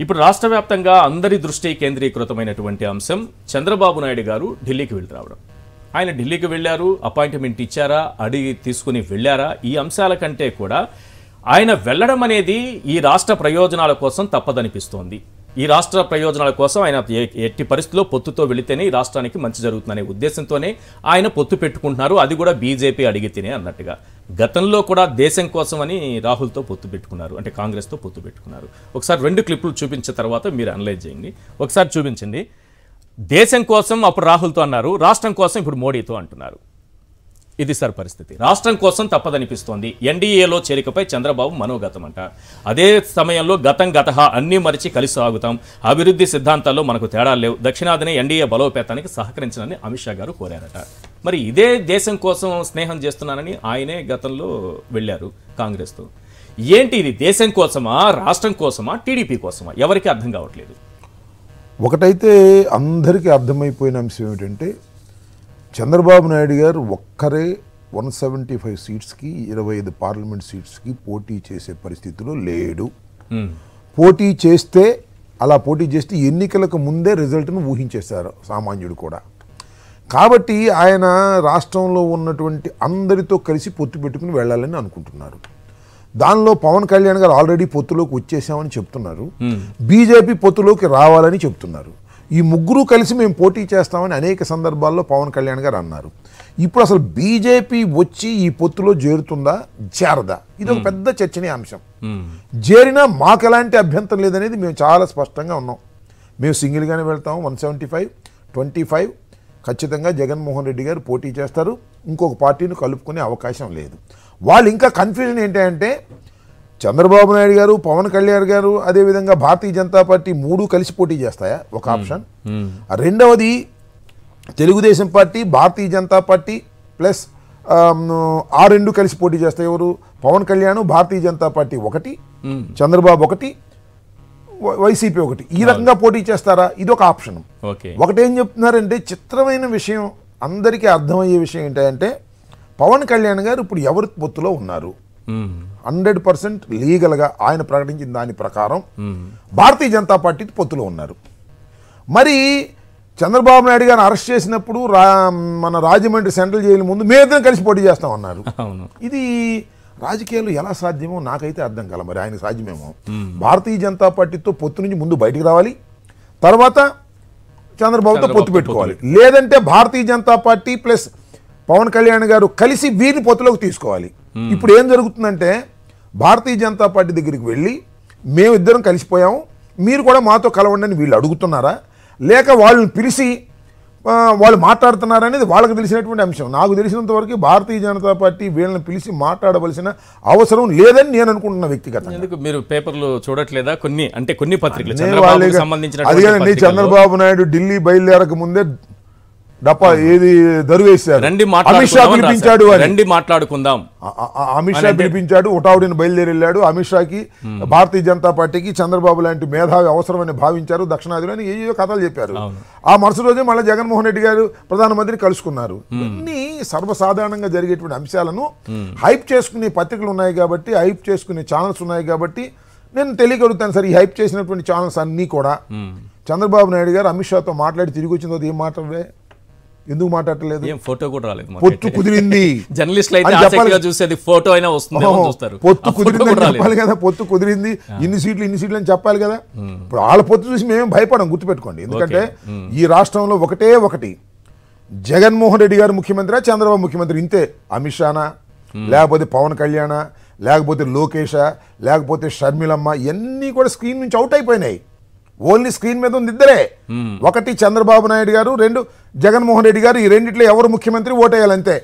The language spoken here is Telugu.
ఇప్పుడు రాష్ట్ర వ్యాప్తంగా అందరి దృష్టి కేంద్రీకృతమైనటువంటి అంశం చంద్రబాబు నాయుడు గారు ఢిల్లీకి వెళ్ళి రావడం. ఆయన ఢిల్లీకి వెళ్ళారు, అపాయింట్మెంట్ ఇచ్చారా, అడిగి తీసుకుని వెళ్ళారా, ఈ అంశాల కంటే కూడా ఆయన వెళ్ళడం అనేది ఈ రాష్ట్ర ప్రయోజనాల కోసం తప్పదనిపిస్తోంది. ఈ రాష్ట్ర ప్రయోజనాల కోసం ఆయన ఎట్టి పరిస్థితుల్లో పొత్తుతో వెళితేనే ఈ రాష్ట్రానికి మంచి జరుగుతుందనే ఉద్దేశంతోనే ఆయన పొత్తు పెట్టుకుంటున్నారు. అది కూడా బీజేపీ అడిగితేనే అన్నట్టుగా. గతంలో కూడా దేశం కోసం అని రాహుల్తో పొత్తు పెట్టుకున్నారు, అంటే కాంగ్రెస్తో పొత్తు పెట్టుకున్నారు. ఒకసారి 2 క్లిప్లు చూపించిన తర్వాత మీరు అనలైజ్ చేయండి. ఒకసారి చూపించండి. దేశం కోసం అప్పుడు రాహుల్తో అన్నారు, రాష్ట్రం కోసం ఇప్పుడు మోడీతో అంటున్నారు. ఇది సార్ పరిస్థితి. రాష్ట్రం కోసం తప్పదనిపిస్తోంది. ఎన్డీఏలో చేరికపై చంద్రబాబు మనోగతం అంట. అదే సమయంలో గతహ అన్నీ మరిచి కలిసి సాగుతాం, అభివృద్ధి సిద్ధాంతాల్లో మనకు తేడాలు లేవు, దక్షిణాదిని ఎన్డీఏ బలోపేతానికి సహకరించాలని అమిత్ షా గారు కోరారట. మరి ఇదే దేశం కోసం స్నేహం చేస్తున్నానని ఆయనే గతంలో వెళ్ళారు కాంగ్రెస్తో. ఏంటి ఇది? దేశం కోసమా, రాష్ట్రం కోసమా, టీడీపీ కోసమా? ఎవరికి అర్థం కావట్లేదు. ఒకటైతే అందరికీ అర్థమైపోయిన అంశం ఏమిటంటే, చంద్రబాబు నాయుడు గారు ఒక్కరే 175 సీట్స్కి 25 పార్లమెంట్ సీట్స్కి పోటీ చేసే పరిస్థితిలో లేడు. పోటీ చేస్తే ఎన్నికలకు ముందే రిజల్ట్ను ఊహించేశారు సామాన్యుడు కూడా. కాబట్టి ఆయన రాష్ట్రంలో ఉన్నటువంటి అందరితో కలిసి పొత్తు పెట్టుకుని వెళ్ళాలని అనుకుంటున్నారు. దానిలో పవన్ కళ్యాణ్ గారు ఆల్రెడీ పొత్తులోకి వచ్చేసామని చెప్తున్నారు, బీజేపీ పొత్తులోకి రావాలని చెప్తున్నారు. ఈ ముగ్గురు కలిసి మేము పోటీ చేస్తామని అనేక సందర్భాల్లో పవన్ కళ్యాణ్ గారు అన్నారు. ఇప్పుడు అసలు బీజేపీ వచ్చి ఈ పొత్తులో చేరుతుందా, చేరదా? ఇది ఒక పెద్ద చర్చనీయాంశం. చేరినా మాకు ఎలాంటి అభ్యంతరం లేదనేది మేము చాలా స్పష్టంగా ఉన్నాం. మేము సింగిల్గానే వెళ్తాము. 175, 25 ఖచ్చితంగా జగన్మోహన్ రెడ్డి గారు పోటీ చేస్తారు. ఇంకొక పార్టీని కలుపుకునే అవకాశం లేదు. వాళ్ళు ఇంకా కన్ఫ్యూజన్ ఏంటంటే, చంద్రబాబు నాయుడు గారు, పవన్ కళ్యాణ్ గారు, అదేవిధంగా భారతీయ జనతా పార్టీ 3 కలిసి పోటీ చేస్తాయా? ఒక ఆప్షన్. రెండవది Telugu Desam party, Bharatiya Janata party plus ఆ 2 కలిసి పోటీ చేస్తాయి. ఎవరు? Pawan Kalyan, Bharatiya Janata party 1, Chandrababu 1, YCP 1. ఈ రకంగా పోటీ చేస్తారా? ఇది ఒక ఆప్షన్. ఒకటేం చెప్తున్నారంటే, చిత్రమైన విషయం, అందరికీ అర్థమయ్యే విషయం ఏంటంటే, పవన్ కళ్యాణ్ గారు ఇప్పుడు ఎవరి పొత్తులో ఉన్నారు? 100% లీగల్గా ఆయన ప్రకటించిన దాని ప్రకారం భారతీయ జనతా పార్టీ పొత్తులో ఉన్నారు. మరి చంద్రబాబు నాయుడు గారిని అరెస్ట్ చేసినప్పుడు మన రాజమండ్రి సెంట్రల్ జైలు ముందు మేమిద్దరం కలిసి పోటీ చేస్తామన్నారు. ఇది రాజకీయాలు ఎలా సాధ్యమో నాకైతే అర్థం కాల. మరి ఆయనకు సాధ్యమేమో. భారతీయ జనతా పార్టీతో పొత్తు నుంచి ముందు బయటికి రావాలి, తర్వాత చంద్రబాబుతో పొత్తు పెట్టుకోవాలి. లేదంటే భారతీయ జనతా పార్టీ ప్లస్ పవన్ కళ్యాణ్ గారు కలిసి వీరిని పొత్తులోకి తీసుకోవాలి. ఇప్పుడు ఏం జరుగుతుందంటే, భారతీయ జనతా పార్టీ దగ్గరికి వెళ్ళి మేమిద్దరం కలిసిపోయాము, మీరు కూడా మాతో కలవండి అని వీళ్ళు అడుగుతున్నారా, లేక వాళ్ళని పిలిచి వాళ్ళు మాట్లాడుతున్నారనేది వాళ్ళకి తెలిసినటువంటి అంశం. నాకు తెలిసినంత వరకు భారతీయ జనతా పార్టీ వీళ్ళని పిలిచి మాట్లాడవలసిన అవసరం లేదని నేను అనుకుంటున్న వ్యక్తిగతంగా. ఎందుకు మీరు పేపర్లు చూడట్లేదా? కొన్ని పత్రికలు చంద్రబాబు నాయుడు ఢిల్లీ బయలుదేరక ముందే డప్పా ఏది దరువేశారు, అమిత్ షా పిలిపించాడు, రండి మాట్లాడుకుందాం. అమిత్ షా పిలిపించాడు, ఉటావుడిని బయలుదేరి వెళ్ళాడు. అమిత్ షాకి, భారతీయ జనతా పార్టీకి చంద్రబాబు లాంటి మేధావి అవసరమని భావించారు దక్షిణాదిలో అని ఏయో కథలు చెప్పారు. ఆ మరుసటి రోజే మళ్ళీ జగన్మోహన్ రెడ్డి గారు ప్రధానమంత్రిని కలుసుకున్నారు. ఇన్ని సర్వసాధారణంగా జరిగేటువంటి అంశాలను హైప్ చేసుకునే పత్రికలు ఉన్నాయి కాబట్టి, హైప్ చేసుకునే ఛానల్స్ ఉన్నాయి కాబట్టి నేను తెలియగలుగుతాను సార్. ఈ హైప్ చేసినటువంటి ఛానల్స్ అన్నీ కూడా చంద్రబాబు నాయుడు గారు అమిత్ షాతో మాట్లాడి తిరిగి వచ్చిన తర్వాత ఏం మాట్లాడలే, ఎందుకు మాట్లాడలేదు? ఫోటో కూడా రాలేదు. పొత్తు కుదిరింది. జర్నలిస్టులు అయితే ఆసక్తిగా చూసేది ఫోటో అయినా వస్తుందేమో చూస్తారు. పొత్తు కుదిరింది చెప్పాలి కదా. పొత్తు కుదిరింది, ఇన్ని సీట్లు అని చెప్పాలి కదా. ఇప్పుడు వాళ్ళ పొత్తు చూసి మేమేం భయపడం, గుర్తుపెట్టుకోండి. ఎందుకంటే ఈ రాష్ట్రంలో ఒకటి, జగన్మోహన్ రెడ్డి గారు ముఖ్యమంత్రి, చంద్రబాబు ముఖ్యమంత్రి, ఇంతే. అమిత్ షానా, లేకపోతే పవన్ కళ్యాణ్, లేకపోతే లోకేష్, లేకపోతే షర్మిలమ్మ, ఇవన్నీ కూడా స్క్రీన్ నుంచి అవుట్ అయిపోయినాయి. ఓన్లీ స్క్రీన్ మీద ఉంది ఇద్దరే. ఒకటి చంద్రబాబు నాయుడు గారు, 2 జగన్మోహన్ రెడ్డి గారు. ఈ రెండిట్లో ఎవరు ముఖ్యమంత్రి ఓటేయాలంతే.